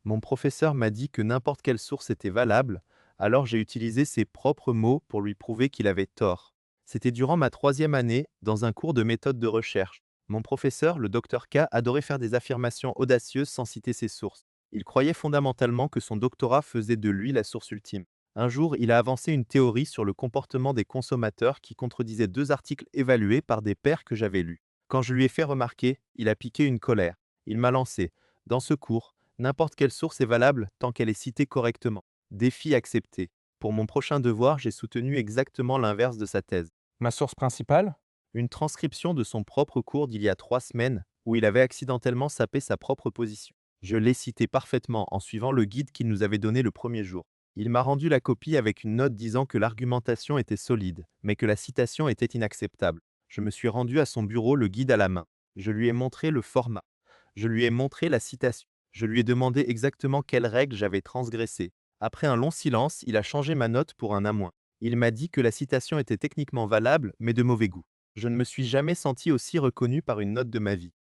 Mon professeur m'a dit que n'importe quelle source était valable, alors j'ai utilisé ses propres mots pour lui prouver qu'il avait tort. C'était durant ma troisième année, dans un cours de méthode de recherche. Mon professeur, le docteur K, adorait faire des affirmations audacieuses sans citer ses sources. Il croyait fondamentalement que son doctorat faisait de lui la source ultime. Un jour, il a avancé une théorie sur le comportement des consommateurs qui contredisait deux articles évalués par des pairs que j'avais lus. Quand je lui ai fait remarquer, il a piqué une colère. Il m'a lancé. Dans ce cours, n'importe quelle source est valable tant qu'elle est citée correctement. Défi accepté. Pour mon prochain devoir, j'ai soutenu exactement l'inverse de sa thèse. Ma source principale? Une transcription de son propre cours d'il y a 3 semaines, où il avait accidentellement sapé sa propre position. Je l'ai cité parfaitement en suivant le guide qu'il nous avait donné le premier jour. Il m'a rendu la copie avec une note disant que l'argumentation était solide, mais que la citation était inacceptable. Je me suis rendu à son bureau le guide à la main. Je lui ai montré le format. Je lui ai montré la citation. Je lui ai demandé exactement quelles règles j'avais transgressées. Après un long silence, il a changé ma note pour un A-. Il m'a dit que la citation était techniquement valable, mais de mauvais goût. Je ne me suis jamais senti aussi reconnu par une note de ma vie.